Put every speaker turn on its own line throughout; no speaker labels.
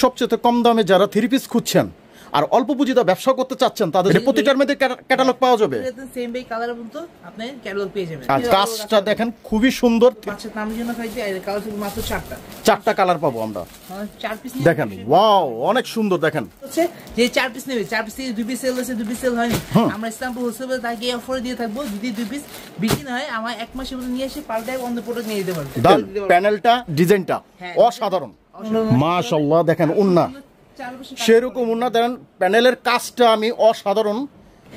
সবচেয়ে কম দামে যারা থ্রি পিস খুঁজছেন আর অল্প পুঁজিতে ব্যবসা করতে চাচ্ছেন তাদের প্রতিটার মধ্যে ক্যাটালগ পাওয়া যাবে।
সেম বাই কালার মতো আপনি ক্যাটালগ পেয়ে যাবেন।
আর কাজটা দেখেন খুবই সুন্দর।
বাচ্চা নামের জন্য থাকবে আর কালার শুধু মাত্র
চারটা কালার পাবো আমরা।
4 পিস
দেখেন ওয়াও অনেক সুন্দর। দেখেন
হচ্ছে যে 4 পিস নেবে 4 পিস থেকে 2 পিস সেল হয়েছে 2 পিস সেল হয়নি আমরা ইসলামপুর হোলসেলে তাকে অফার দিয়ে থাকবো। যদি 2 পিস বিক্রি না হয় আমার 1 মাসের মধ্যে নিয়ে এসে পাল্টায় অন্য প্রোডাক্ট নিয়ে দিতে পারবে।
প্যানেলটা ডিজাইনটা অসাধারণ মাশাআল্লাহ। দেখেন উন্না সেরকম উন্না দেন প্যানেলের কাজটা আমি অসাধারণ।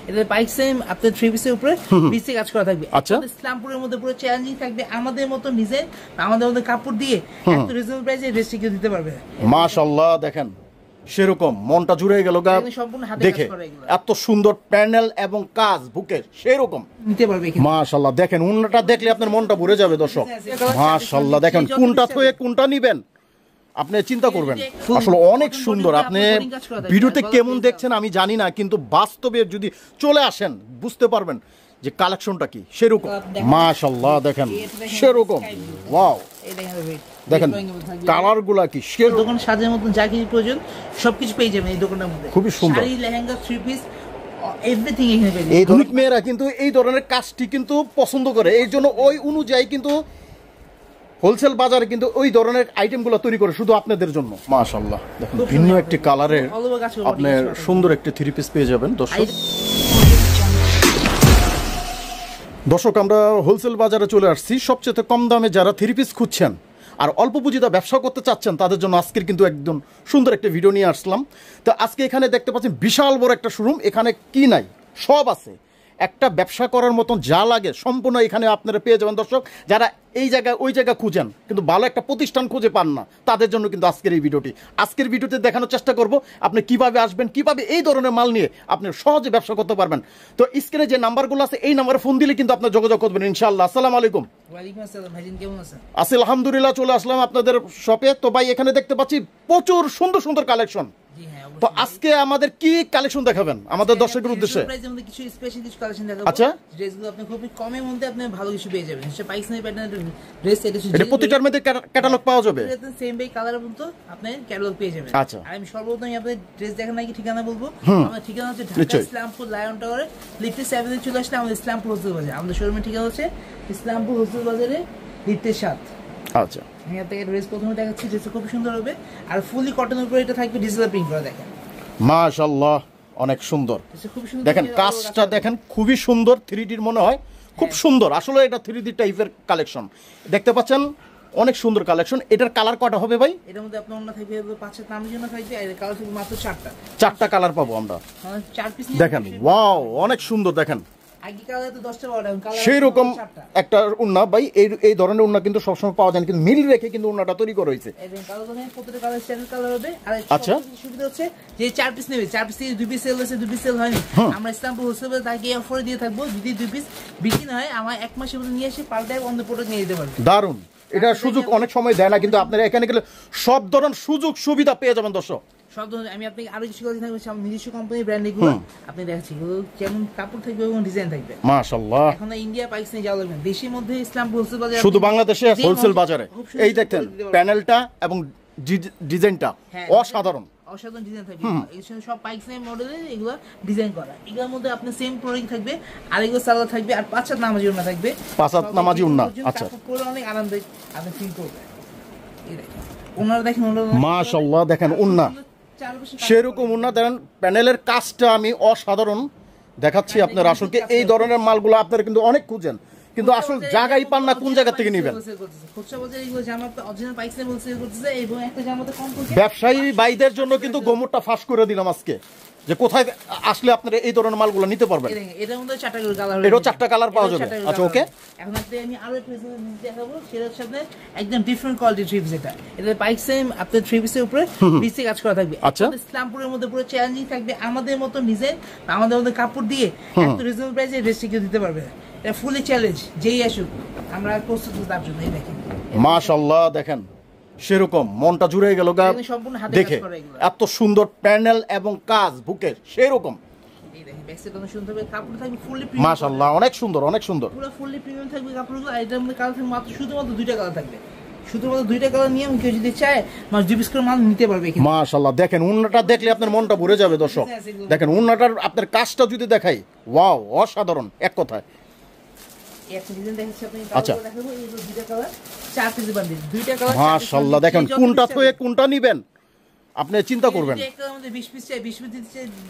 এটা পাইক সেম আপনার 3 পিসের উপরে পিসে কাজ করা থাকবে।
আচ্ছা
ইসলামপুরের মধ্যে পুরো চ্যালেঞ্জিং থাকবে। আমাদের মতো ডিজাইন আমাদের মতো কাপড় দিয়ে এত রিজনেবল প্রাইসে ড্রেস কেউ দিতে পারবে
মাশাআল্লাহ। দেখেন সেরকম মনটা জুড়ে গেল দেখে। এত সুন্দর প্যানেল এবং কাজ বুকের সেরকম
নিতে পারবে
মাশাআল্লাহ। দেখেন উন্নাটা দেখলে আপনার মনটা ভরে যাবে দর্শক। মাশাআল্লাহ দেখেন কোনটা থেকে কোনটা নিবেন আপনি চিন্তা করবেন। আসলে অনেক সুন্দর। আপনি ভিডিওতে কেমন দেখছেন আমি জানি না, কিন্তু বাস্তবে যদি চলে আসেন বুঝতে পারবেন যে কালেকশনটা কি সেরকম মাশাআল্লাহ। দেখেন সেরকম ওয়াও। দেখেন কালারগুলা কি
দোকান সাজার মতন যা কিছু প্রয়োজন সবকিছু পেয়ে যাবেন এই দোকানের মধ্যে।
খুবই সুন্দর।
শাড়ি লেহেঙ্গা 3 পিস এভরিথিং এখানে পেয়ে যাবেন।
এই ধনিক মেয়েরা কিন্তু এই ধরনের কাজটি কিন্তু পছন্দ করে, এই জন্য ওই অনুযায়ী কিন্তু হোলসেল বাজারে কিন্তু ওই ধরনের আইটেমগুলো তৈরি করে শুধু আপনাদের জন্য। মাশাআল্লাহ দেখুন ভিন্ন একটি কালারের আপনি সুন্দর একটি থ্রি পিস পেয়ে যাবেন দর্শক। আমরা হোলসেল বাজারে চলে আসছি। সবচেয়ে কম দামে যারা থ্রি পিস খুঁজছেন আর অল্প পুঁজিতে ব্যবসা করতে চাচ্ছেন তাদের জন্য আজকের কিন্তু একদম সুন্দর একটা ভিডিও নিয়ে আসলাম। তো আজকে এখানে দেখতে পাচ্ছেন বিশাল বড় একটা শোরুম। এখানে কি নাই সব আছে। একটা ব্যবসা করার মতন যা লাগে সম্পূর্ণ এখানে আপনারা পেয়ে যাবেন দর্শক। যারা এই জায়গায় ওই জায়গা খুঁজেন কিন্তু ভালো একটা প্রতিষ্ঠান খুঁজে পান না তাদের জন্য কিন্তু আজকের এই ভিডিওটি। আজকের ভিডিওতে দেখানোর চেষ্টা করব আপনি কিভাবে আসবেন, কিভাবে এই ধরনের মাল নিয়ে আপনি সহজে ব্যবসা করতে পারবেন। তো স্ক্রিনে যে নাম্বারগুলো আছে এই নাম্বারে ফোন দিলে কিন্তু আপনার যোগাযোগ করবেন ইনশাআল্লাহ। আসসালামু আলাইকুম।
ওয়ালাইকুম আসসালাম ভাইজান, কেমন আছেন?
আছি আলহামদুলিল্লাহ। চলে আসলাম আপনাদের শপে। তো ভাই এখানে দেখতে পাচ্ছি প্রচুর সুন্দর সুন্দর কালেকশন। তো আজকে আমাদের কি কালেকশন দেখাবেন আমাদের দর্শকের উদ্দেশ্যে?
কিছু স্পেশাল কিছু কালেকশন দেখাবো।
আচ্ছা
ড্রেসগুলো আপনি খুব কমের মধ্যে আপনি ভালো কিছু পেয়ে যাবেন। সেটা পাকিস্তানি প্যাটার্নের ড্রেস।
এটা প্রতিটার মধ্যে ক্যাটালগ পাওয়া যাবে।
সেম বাই কালার মতো আপনি ক্যাটালগ পেয়ে যাবেন।
আচ্ছা
আমি সর্বপ্রথম আপনাদের ড্রেস দেখার নাকি ঠিকানা বলবো। আমাদের ঠিকানা হচ্ছে ঢাকা ইসলামপুর লায়ন টাওয়ারে লিফটে 7 এ চলে আসলে আমাদের ইসলামপুর হোলসেল বাজার। আমাদের শোরুমের ঠিকানা হচ্ছে ইসলামপুর হোলসেল বাজারে লিফটে 7।
আচ্ছা
এখান থেকে ড্রেস প্রথমে দেখাচ্ছি। ড্রেসটা খুব সুন্দর হবে আর ফুলি কটনের উপরে এটা থাকবে ডিজিটাল প্রিন্ট করা। দেখেন
মাশাআল্লাহ অনেক সুন্দর। দেখেন কাজটা দেখেন খুবই সুন্দর। 3Dর মনে হয় খুব সুন্দর। আসলে এটা 3D টাইপের কালেকশন দেখতে পাচ্ছেন। অনেক সুন্দর কালেকশন। এটার কালার কয়টা হবে ভাই?
এটার মধ্যে আপনার অন্য থাকবে 5 নামের জন্য থাকবে আর কালার শুধু মাত্র
4টা কালার পাবো আমরা।
4 পিস
দেখেন ওয়াও অনেক সুন্দর। দেখেন
আগে কালার তো 10টা বড় কালার
সেই রকম একটা উন্না ভাই। এই ধরনের উন্না কিন্তু সবসময় পাওয়া যায় কিন্তু মিল রেখে কিন্তু উন্নাটা তৈরি করা হয়েছে।
এবং কালার ধরেন প্রত্যেকটা কালার স্ট্যান্ডার্ড কালার হবে। আর
আচ্ছা
সুবিধা হচ্ছে যে 4 পিস নেবে 4 পিস থেকে 2 পিস সেল হয়েছে 2 পিস সেল হয়নি আমরা ইসলামপুর হোলসেলে তাকে অফার দিয়ে থাকবো। যদি 2 পিস বিক্রি না হয় আমার 1 মাসের মধ্যে নিয়ে এসে পাল্টায় অন্য প্রোডাক্ট নিয়ে দিতে পারবে।
দারুন। এটা সুযোগ অনেক সময় দেয় না কিন্তু আপনারা এখানে গেলে সব ধরনের সুযোগ সুবিধা পেয়ে যাবেন দর্শক।
সব ধরনের আমি আপনাকে আরো কিছু কথা থাকবে নিজস্ব কোম্পানি ব্র্যান্ড এগুলো আপনি দেখাচ্ছি যেমন কাপড় থাকবে এবং ডিজাইন থাকবে।
মাশাআল্লাহ
এখন ইন্ডিয়া পাকিস্তানে যাওয়া লাগবে দেশের মধ্যে ইসলামপুর হোলসেল বাজার
শুধু বাংলাদেশে হোলসেল বাজারে। এই দেখেন প্যানেলটা এবং ডিজাইনটা অসাধারণ
অসাধারণ ডিজাইন থাকবে। এই সব পাকিস্তানি মডেলের এগুলো ডিজাইন করা। এগুলোর মধ্যে আপনার সেম প্রোডাক্ট থাকবে আর এগুলো সালোয়ার থাকবে আর 5 হাত নামাজি ওন্না থাকবে।
5 হাত নামাজি ওন্না। আচ্ছা
পরে অনেক আরাম আপনি ফিল করবেন। এই দেখেন ওনারা দেখেন
মাশাআল্লাহ। দেখেন ওন্না সেরকম উন্না দেন প্যানেলের কাজটা আমি অসাধারণ দেখাচ্ছি আপনার। আসলে এই ধরনের মালগুলো আপনারা কিন্তু অনেক খুঁজেন কিন্তু আসল জায়গায় পান না কোন জায়গা থেকে নেবেন। ব্যবসায়ী ভাইদের জন্য কিন্তু গোমরটা ফাঁস করে দিলাম আজকে যে কোথায় আসলে আপনারা এই ধরনের মালগুলো নিতে পারবেন।
এটার মধ্যে 4টা কালার হবে।
এটাও 4টা কালার পাওয়া যাবে। আচ্ছা ওকে।
এখন আমি আরো একটা দেখাবো সেটার সাথে একদম ডিফারেন্ট কোয়ালিটি থ্রি পিস। এটা পাইক সেম আপনার থ্রি পিসের উপরে পিসে কাজ করা থাকবে।
আচ্ছা
ইসলামপুরের মধ্যে পুরো চ্যালেঞ্জিং থাকবে। আমাদের মতো ডিজাইন আমাদের মতো কাপড় দিয়ে এত রিজনেবল প্রাইসে ড্রেস কেউ দিতে পারবে। এটা ফুলি চ্যালেঞ্জ যেই আসুক আমরা প্রস্তুত তার জন্য। এই দেখেন
মাশাআল্লাহ। দেখেন সেরকম মনটা জুড়ে গেল দেখে। এত সুন্দর প্যানেল এবং কাজ বুকের সেরকম
মাশাআল্লাহ
অনেক সুন্দর অনেক সুন্দর।
পুরো ফুলি প্রিমিয়াম থাকবে কাপড়গুলো। আর এটার মধ্যে কালার থাকবে মাত্র শুধুমাত্র 2টা কালার থাকবে। শুধুমাত্র 2টা কালার নিয়ে কেউ যদি চায় মাস 2 পিস করে মাল নিতে পারবে এখানে।
মাশাআল্লাহ দেখেন উন্নাটা দেখলে আপনার মনটা ভরে যাবে দর্শক। দেখেন উন্নাটার আপনার কাজটা যদি দেখাই, ওয়াও অসাধারণ এক কথায়।
একটা ডিজাইন দেখাচ্ছি আপনি,
আচ্ছা
দেখাবো এই 2টা কালার 4 পিস বান্ডিল, 2টা কালার
মাশাআল্লাহ দেখেন কোনটা থেকে কোনটা নেবেন আপনি চিন্তা করবেন।
একটা আমাদের 20 পিস চাই 20 পিস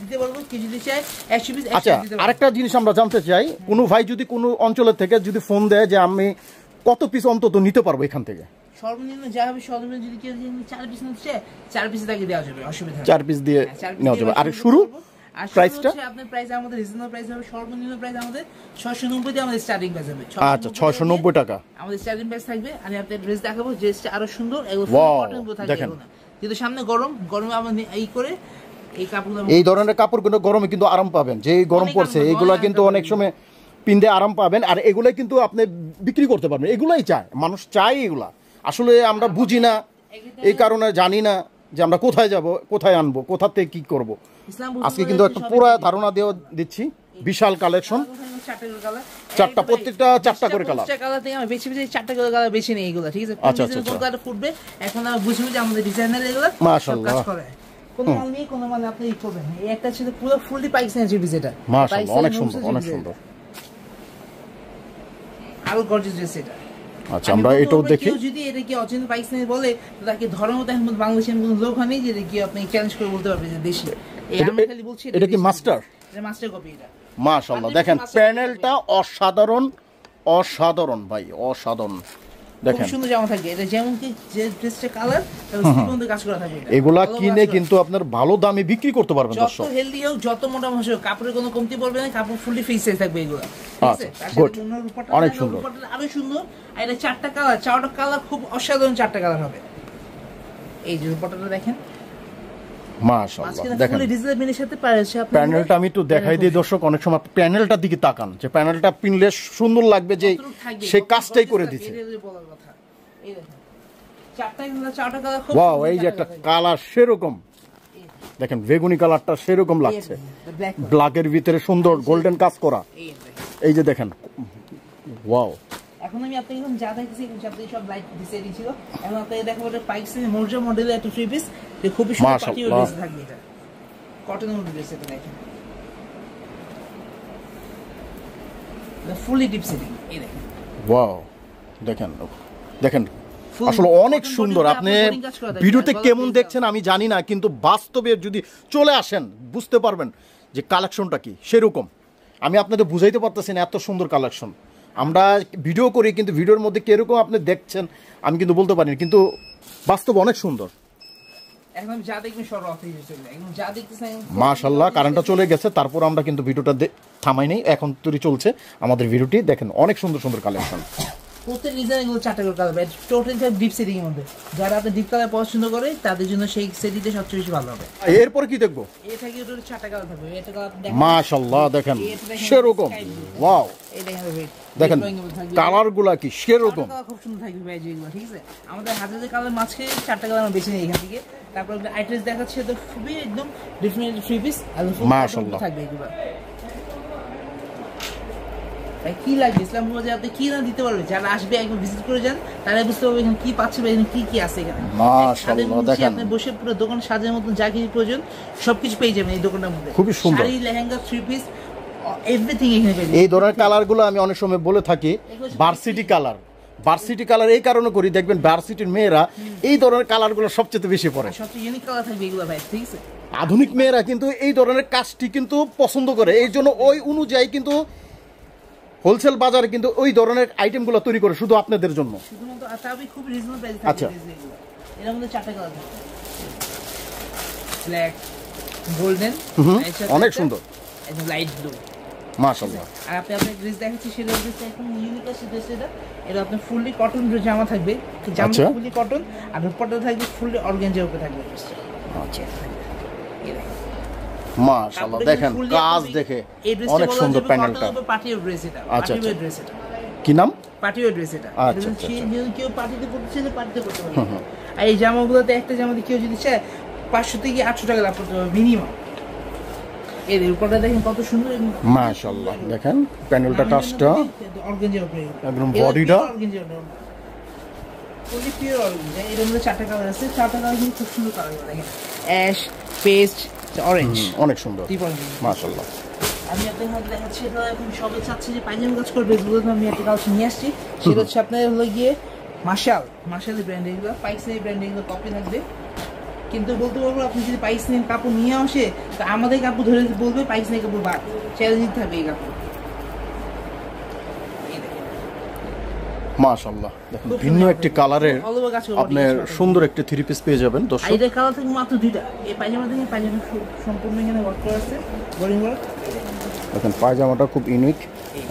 দিতে পারবো, কেউ যদি চায় 100 পিস।
আচ্ছা আরেকটা জিনিস আমরা জানতে চাই, কোনো ভাই যদি কোনো অঞ্চলের থেকে যদি ফোন দেয় যে আমি কত পিস অন্তত নিতে পারবো এখান থেকে?
সর্বনিম্ন যা হবে, সর্বনিম্ন যদি কেউ 4 পিস নিতে চায় 4 পিস তাকে দেওয়া যাবে, অসুবিধা নেই।
4 পিস দিয়ে নেওয়া যাবে। আর শুরু প্রাইসটা
আপনার প্রাইস আমাদের রিজনেবল প্রাইস হবে, সর্বনিম্ন প্রাইস আমাদের 690 দিয়ে আমাদের স্টার্টিং প্রাইস হবে।
আচ্ছা 690 টাকা
আমাদের স্টার্টিং প্রাইস থাকবে। আমি আপনাদের ড্রেস দেখাবো, ড্রেসটা আরো সুন্দর এগুলো কটন গুলো থাকবে এগুলো। কিন্তু সামনে গরমে আমরা এই করে এই কাপড়গুলো,
এই ধরনের কাপড়গুলো গরমে কিন্তু আরাম পাবেন। যে গরম পড়ছে এইগুলা কিন্তু অনেক সময় পিনতে আরাম পাবেন। আর এগুলাই কিন্তু আপনি বিক্রি করতে পারবেন, এগুলাই চায় মানুষ, চায় এগুলা। আসলে আমরা বুঝি না, এই কারণে জানি না যে আমরা কোথায় যাব, কোথায় আনবো, কোথা থেকে কি করব। আজকে কিন্তু একটা পুরো ধারণা দিয়ে দিচ্ছি। বিশাল কালেকশন, 4টা প্রত্যেকটা 4টা করে কালার।
কালার থেকে আমি বেশি 4টা করে কালার বেশি নেই এগুলো, ঠিক আছে?
আচ্ছা আচ্ছা
কালার ফুটবে এখন আমরা বুঝবো যে আমাদের ডিজাইনার এগুলো
মাশাআল্লাহ
কাজ করে। কোন মাল নিয়ে কোন মাল আপনি ই করবেন। এই একটা ছিল পুরো ফুললি পাকিস্তানি জিপিস, এটা
মাশাআল্লাহ অনেক সুন্দর, অনেক সুন্দর।
আরো গর্জিয়াস ড্রেস এটা।
আচ্ছা আমরা এটাও দেখি।
কেউ যদি এটা কি অরিজিনাল পাকিস্তানি বলে তাকে ধরার মতো এখন বাংলাদেশের কোনো লোক হয়নি যে কি আপনি চ্যালেঞ্জ করে বলতে পারবেন যে দেশি। আমি খালি বলছি
এটা কি মাস্টার?
এটা মাস্টার কপি এটা।
মাশাআল্লাহ দেখেন প্যানেলটা অসাধারণ, অসাধারণ ভাই, অসাধারণ। দেখেন
খুব সুন্দর জামা থাকে এটা, যেমন কি যে ড্রেসটা কালার এবং সিকোয়েন্সে কাজ করা থাকে এটা।
এগুলা কিনে কিন্তু আপনার ভালো দামে বিক্রি করতে পারবেন দর্শক।
যত হেলদি হোক, যত মোটা মাংস হোক, কাপড়ের কোনো কমতি পড়বে না, কাপড় ফুললি ফ্রি সাইজ থাকবে এগুলো।
আচ্ছা গুড, অনেক সুন্দর,
আরো সুন্দর। আর এটা 4টা কালার, 4টা কালার খুব অসাধারণ 4টা কালার হবে। এই যে দুপাট্টাটা দেখেন
মাশাআল্লাহ দেখেন
ফুল ডিজাইনের সাথে পারেছে।
প্যানেলটা আমি একটু দেখাই দিই দর্শক। অনেক সময় প্যানেলটার দিকে তাকান, যে প্যানেলটা পিনলে সুন্দর লাগবে, যে সেই কাজটাই করে দিয়েছে।
এই দেখেন 4টা কালার খুব
ওয়াও, এই যে একটা কালার সেরকম দেখেন, বেগুনি কালারটা সেরকম লাগছে, ব্ল্যাকের ভিতরে সুন্দর গোল্ডেন কাজ করা। এই যে দেখেন ওয়াও।
এখন আমি আপনাকে যা দেখছি আপনি সব লাইট ডিসাইডিং ছিল। এখন আপনাকে দেখাবো এটা পাইক্সের মোরজা মডেলের একটা 3 পিস, এটা খুবই সুন্দর পার্টি ড্রেস থাকবে। এটা কটনের মধ্যে ড্রেস, এটা দেখেন এটা ফুলি ডিপ সেটিং। এই দেখেন
ওয়াও, দেখেন দেখেন আসলে অনেক সুন্দর। আপনি ভিডিওতে কেমন দেখছেন আমি জানি না, কিন্তু বাস্তবে যদি চলে আসেন বুঝতে পারবেন যে কালেকশনটা কি সেরকম। আমি আপনাদের বুঝাইতে পারতেছি না, এত সুন্দর কালেকশন। আমরা ভিডিও করি কিন্তু ভিডিওর মধ্যে কিরকম আপনি দেখছেন আমি কিন্তু বলতে পারি না, কিন্তু বাস্তব অনেক সুন্দর।
একদম যা দেখবেন সব অফ হয়ে যাচ্ছে, একদম যা দেখতেছেন।
মাশাআল্লাহ কারেন্টটা চলে গেছে, তারপর আমরা কিন্তু ভিডিওটা থামাই নাই, এখন তৈরি চলছে আমাদের ভিডিওটি। দেখেন অনেক সুন্দর সুন্দর কালেকশন।
প্রত্যেক ডিজাইন এগুলো 4টা করে কালার, টোটাল ডিপ সেটিং এর মধ্যে। যারা আপনি ডিপ কালার পছন্দ করে তাদের জন্য সেই সেটিংটা সবচেয়ে বেশি ভালো হবে।
এরপর কি দেখবো?
এই থেকে টোটাল 4টা কালার থাকবে। এটা কালার দেখেন
মাশাআল্লাহ দেখেন সেরকম ওয়াও।
এই
দেখেন কালারগুলো কি সেরকম,
খুব সুন্দর থাকবে ভাই যেগুলো, ঠিক আছে? আমাদের হাতে যে কালার মাঝে 4টা কালার আমরা বেছে নিই এখান থেকে। তারপর আইটেমস দেখাচ্ছে, তো খুবই একদম ডিফারেন্ট 3 পিস আর
মাশাআল্লাহ
থাকবে এগুলো। ভাই কি লাগবে ইসলাম বাজারে আপনি কি না দিতে পারবে, যারা আসবে একবার ভিজিট করে যান তারা বুঝতে পারবে এখানে কি পাচ্ছে বা এখানে কি কি আছে। এখানে
মাশাআল্লাহ দেখেন
আপনি বসে পুরো দোকান সাজার মতন যা কিছু প্রয়োজন সবকিছু পেয়ে যাবেন এই দোকানের মধ্যে।
খুবই সুন্দর
শাড়ি, লেহেঙ্গা, 3 পিস এভরিথিং এখানে পেয়ে যাবেন।
এই ধরনের কালারগুলো আমি অনেক সময় বলে থাকি ভার্সিটি কালার। ভার্সিটি কালার এই কারণে করি, দেখবেন ভার্সিটির মেয়েরা এই ধরনের কালারগুলো সবচেয়ে বেশি পরে,
সবচেয়ে ইউনিক কালার থাকবে এগুলো ভাই, ঠিক আছে?
আধুনিক মেয়েরা কিন্তু এই ধরনের কাজটি কিন্তু পছন্দ করে, এই জন্য ওই অনুযায়ী কিন্তু হোলসেল বাজারে কিন্তু ওই ধরনের আইটেমগুলো তৈরি করে শুধু আপনাদের জন্য।
শুধুমাত্র তবে খুব রিজনেবল প্রাইসে থাকবে।
আচ্ছা
এর মধ্যে 4টা কালার থাকবে, ব্ল্যাক, গোল্ডেন,
অনেক সুন্দর,
একদম লাইট ব্লু।
মাশাআল্লাহ।
আর আপনি আপনার ড্রেস দেখাচ্ছি, সেটা হচ্ছে এখন ইউনিক আছে ড্রেসটা। এটা আপনার ফুললি কটন জামা থাকবে, জামা ফুললি কটন, আর দুপাট্টা থাকবে ফুললি অর্গানজা উপরে থাকবে।
আচ্ছা মাশাআল্লাহ দেখেন কাজ দেখে অনেক সুন্দর প্যানেলটা।
পার্টির ড্রেস এটা, পার্টির ড্রেস এটা।
কি নাম?
পার্টির ড্রেস এটা।
আচ্ছা
কেউ পার্টিতে পড়তে চাইলে পার্টিতে পড়তে পারবে। আর এই জামাগুলোতে একটা জামাতে কেউ যদি চায় 500 থেকে 800 টাকা লাভ করতে পারবে মিনিমাম। এর উপরটা দেখেন কত সুন্দর,
মাশাআল্লাহ দেখেন প্যানেলটা, কাজটা
অর্গানজা উপরে,
একদম বডিটা
ফুলি পিওর অরেঞ্জ। এর মধ্যে 4টা কালার আছে, 4টা কালার কিন্তু খুব সুন্দর কালার দেখেন, অ্যাশ, পেস্ট, অরেঞ্জ,
অনেক সুন্দর মাশাআল্লাহ।
আমি আপনাদের হাতে দেখাচ্ছি, এটা এখন সবাই চাচ্ছে যে পায়জামা কাজ করবে, এগুলো আমি একটা কালেকশন নিয়ে আসছি। সেটা হচ্ছে আপনার হলো গিয়ে মার্শালের ব্র্যান্ড, এগুলো পাকিস্তানি ব্র্যান্ড, এগুলো কপি থাকবে। কিন্তু বলতে পারবো আপনি যদি পাকিস্তানি কাপড় নিয়ে আসে তো আমাদের কাপড় ধরে বলবে পাকিস্তানি কাপড় বাদ, চ্যালেঞ্জিং থাকবে এই কাপড়।
মাশাআল্লাহ দেখুন ভিন্ন একটি কালারের আপনার সুন্দর একটি থ্রি পিস পেয়ে যাবেন দর্শক।
এইটা কালার থেকে মাত্র 2টা। এই পায়জামা থেকে পায়জামা সম্পূর্ণ এখানে ওয়ার্ক করা আছে, বোরিং ওয়ার্ক।
দেখেন পায়জামাটা খুব ইউনিক,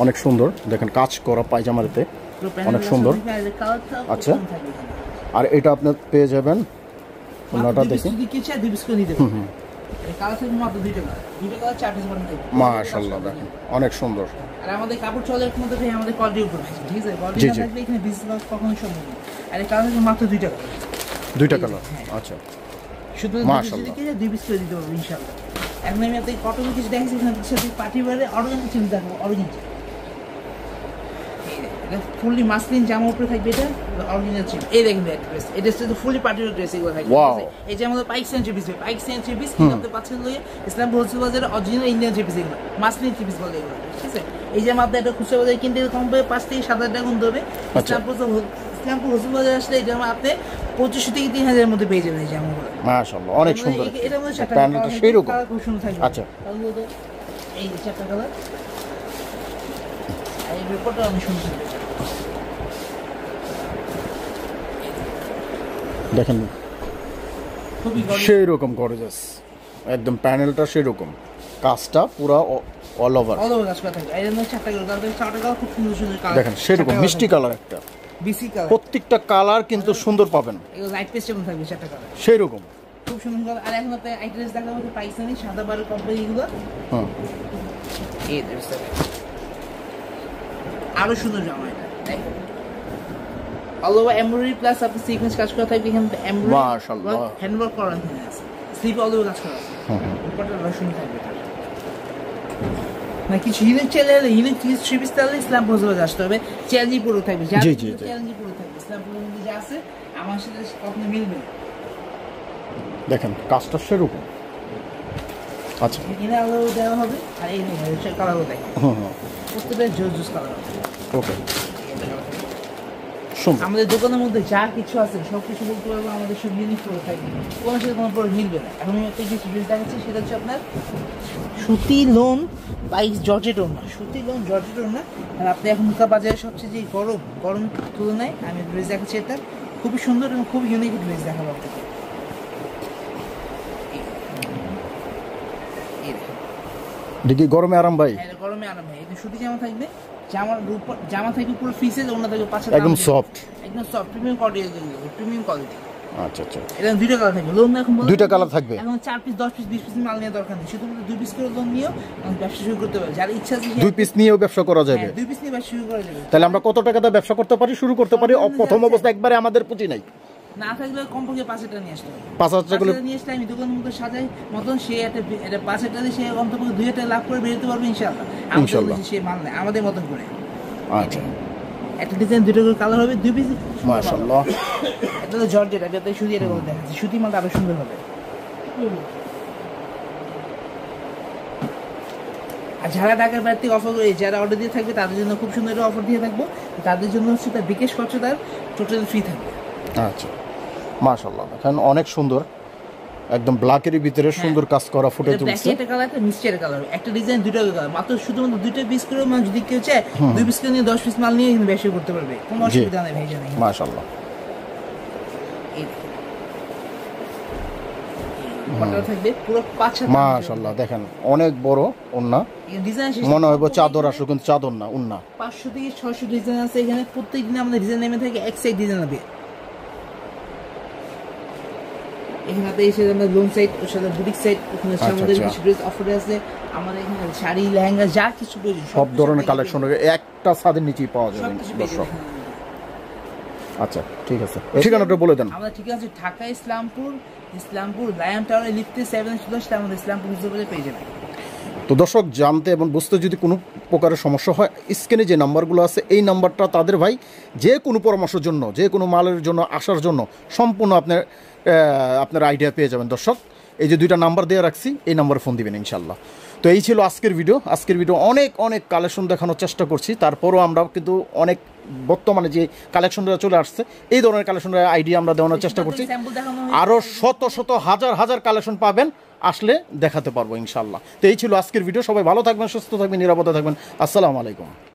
অনেক সুন্দর। দেখেন কাজ করা পায়জামাতে অনেক সুন্দর। আচ্ছা, আর এটা আপনি পেয়ে যাবেন ওনাটা দেখুন। মাশাআল্লাহ দেখেন অনেক সুন্দর।
আর আমাদের কাপড় চলে মধ্যে আমাদের কোয়ালিটির উপর, ঠিক আছে? কোয়ালিটি না থাকলে এখানে বিজনেস কখনো সম্ভব না। আর এই কালার মাত্র 2টা কালার।
আচ্ছা,
শুধু মাশাআল্লাহ 2 পিস করে দিতে পারবো ইনশাআল্লাহ। এখন আমি আপনাকে কটন কিছু দেখাচ্ছি, এখানে সাথে পার্টি ওয়্যারে অর্গানজা চিন্তা দেখাবো। অর্গানজা এটা ফুললি মাসলিন জামা উপরে থাকবে, এটা অর্গানজা চিপ। এই দেখেন ড্রেস, এটা হচ্ছে ফুললি পার্টি ওয়্যার ড্রেস, এগুলো থাকবে। এই যে আমাদের Pakistani three piece, Pakistani three piece কিন্তু আপনি পাচ্ছেন লয়ে ইসলাম হোলসেল বাজারে অরিজিনাল ইন্ডিয়ান থ্রি পিস, এগুলো মাসলিন থ্রি পিস বলে এগুলো, ঠিক আছে? এই যে আমাদের এটা খুচরা বাজারে কিনতে কম পাবে 5 থেকে 7 হাজার টাকা গুনতে হবে। ইসলামপুর হোলসেল বাজারে আসলে এটা আপনি 2500 থেকে 3000 এর মধ্যে পেয়ে যাবেন এই জামাগুলো।
মাশাআল্লাহ অনেক সুন্দর।
এটার মধ্যে 7টা
প্যান্টটা সেইরকম
খুব সুন্দর থাকবে।
আচ্ছা,
এই যে 7টা কালার, এই রিপোর্টটা অনেক সুন্দর থাকবে।
দেখেন সেই রকম গর্জিয়াস, একদম প্যানেলটা সেই রকম, কাজটা পুরো অল ওভার
কাজ করা থাকবে। এর মধ্যে 4টা কালার খুব সুন্দর সুন্দর কালার।
দেখেন সেই রকম মিষ্টি কালার একটা,
বিসি কালার,
প্রত্যেকটা কালার কিন্তু সুন্দর পাবেন।
এগুলো লাইট পেস্টের মধ্যে থাকবে 4টা কালার,
সেই রকম
খুব সুন্দর কালার। আর এখন আপনি আইটেমস দেখাবো পাকিস্তানি সাদা বারো কোম্পানিগুলো।
হ্যাঁ,
এই ড্রেসটা আরো সুন্দর জামা, এটা দেখেন অল ওভার এমব্রয়ডারি প্লাস আপনি সিকোয়েন্স কাজ করা থাকবে। এখানে এমব্রয়ডারি
মাশাআল্লাহ
হ্যান্ডওয়ার্ক করা আছে, স্লিপ অল ওভার কাজ করা আছে। উপরটা রসুন থাকবে না কিছু ইউনিক চলে এলে ইউনিক থ্রি পিস তাহলে ইসলাম বাজারে আসতে হবে। চ্যালেঞ্জি পুরো থাকবে, চ্যালেঞ্জি পুরো থাকবে। ইসলাম পুরো মধ্যে যা আছে আমার সাথে কখনো মিলবে না।
দেখেন কাজটা সেরকম। আচ্ছা,
এখানে আলো দেওয়া হবে আর এই কালারও দেখেন, প্রত্যেকটা জোস কালার। ওকে, আমাদের দোকানের মধ্যে যা কিছু আছে সব কিছু বলতে পারবো, আমাদের সব ইউনিক করে থাকবে, কোনো সাথে কোনো পরে মিলবে না। এখন আমি একটা কিছু ড্রেস দেখাচ্ছি, সেটা হচ্ছে আপনার সুতি লোন বাইক জর্জেট ওড়না, সুতি লোন জর্জেট ওড়না। আর আপনি এখনকার বাজারে সবচেয়ে যে গরম তুলনায় আমি ড্রেস দেখাচ্ছি, এটা খুবই সুন্দর এবং খুব ইউনিক ড্রেস দেখাবো আপনাকে।
দেখি গরমে আরাম ভাই,
গরমে আরাম ভাই। এটা সুতি জামা থাকবে, জামা থাকবে পুরো ফ্রিসেজ, ওড়না থাকবে পাঁচটা,
একদম soft
premium quality, premium quality.
আচ্ছা আচ্ছা,
এটা 2টা কালার থাকবে। লোন এখন
2টা কালার থাকবে।
এখন 4 পিস 10 পিস 20 পিস মাল নেওয়ার দরকার নেই, শুধুমাত্র 2 পিস করে লোন নিও ব্যবসা শুরু করতে পারবে। যার ইচ্ছা আছে
2 পিস নিয়েও ব্যবসা করা যাবে।
2 পিস নিয়ে ব্যবসা শুরু করা যাবে।
তাহলে আমরা কত টাকা দিয়ে ব্যবসা করতে পারি, শুরু করতে পারি? প্রথম অবস্থা একবারে আমাদের পুঁজি নাই,
না থাকলে কমপক্ষে 5 টাকা নিয়ে আসতে হবে।
5,000 টাকা
নিয়ে আসলে আমি দোকানের মধ্যে সাজাই মতন, সে এটা 5 টাকা দিয়ে সে অন্তত 2 টাকা লাভ করে বেরোতে পারবে ইনশাআল্লাহ। ইনশাআল্লাহ সে মাল নেয় আমাদের মতন করে।
আচ্ছা,
একটা ডিজাইন 2টা করে কালার হবে, 2 পিস।
মাশাআল্লাহ,
এটা তো জর্জেট, এটা সুতি, এটা বলে দেখাচ্ছি সুতি মাল আরো সুন্দর হবে। আর যারা ঢাকার বাইরে থেকে অফার করে, যারা অর্ডার দিয়ে থাকবে তাদের জন্য খুব সুন্দর অফার দিয়ে থাকবো। তাদের জন্য হচ্ছে তার বিকাশ খরচ তার টোটাল ফ্রি থাকবে।
আচ্ছা, মাশাআল্লাহ দেখেন অনেক সুন্দর, একদম ব্ল্যাকের ভিতরে সুন্দর কাজ করা ফুটে তুলছে।
এটা কালার, একটা মিক্সচার কালার, একটা ডিজাইন 2টা কালার, মাত্র শুধুমাত্র 2টা পিস করে মানে যদি কেউ চায় 2 পিস করে নিয়ে 10 পিস মাল নিয়ে ব্যবসা করতে পারবে, কোনো অসুবিধা নেই ভাই। জানেন
মাশাআল্লাহ,
কটন থাকবে পুরো 5
মাশাআল্লাহ দেখেন অনেক বড় ওন্না,
ডিজাইন
মনে হয় চাদর আসলে কিন্তু চাদর না, ওন্না।
500 থেকে 600 ডিজাইন আছে এখানে, প্রত্যেকদিন আমাদের ডিজাইন নেমে থাকে এক সাইড ডিজাইন হবে। এখানে এসে আমরা লোন সাইড, ওর সাথে বুটিক সাইড, ওখানে আমাদের কিছু ড্রেস অফারে আছে। আমাদের এখানে শাড়ি, লেহেঙ্গা যা কিছু প্রয়োজন
সব ধরনের কালেকশন একটা ছাদের নিচেই পাওয়া যাবে দর্শক। আচ্ছা ঠিক আছে, ঠিকানাটা বলে দেন।
আমাদের ঠিকানা আছে ঢাকা ইসলামপুর লায়ন টাওয়ারে লিফটে 7 চলে আসলে আমাদের ইসলামপুর হিসেবে পেয়ে যাবেন।
তো দর্শক, জানতে এবং বুঝতে যদি কোনো প্রকারের সমস্যা হয়, স্ক্রিনে যে নাম্বারগুলো আছে এই নাম্বারটা তাদের ভাই যে কোনো পরামর্শের জন্য, যে কোনো মালের জন্য আসার জন্য সম্পূর্ণ আপনার আইডিয়া পেয়ে যাবেন দর্শক। এই যে 2টা নাম্বার দেওয়া রাখছি, এই নাম্বারে ফোন দিবেন ইনশাল্লাহ। তো এই ছিল আজকের ভিডিও। অনেক অনেক কালেকশন দেখানোর চেষ্টা করছি, তারপরও আমরা কিন্তু অনেক বর্তমানে যে কালেকশনটা চলে আসছে এই ধরনের কালেকশনের আইডিয়া আমরা দেওয়ানোর চেষ্টা করছি। আরও শত শত হাজার হাজার কালেকশন পাবেন, আসলে দেখাতে পারবো ইনশাল্লাহ। তো এই ছিল আজকের ভিডিও। সবাই ভালো থাকবেন, সুস্থ থাকবেন, নিরাপদে থাকবেন। আসসালামু আলাইকুম।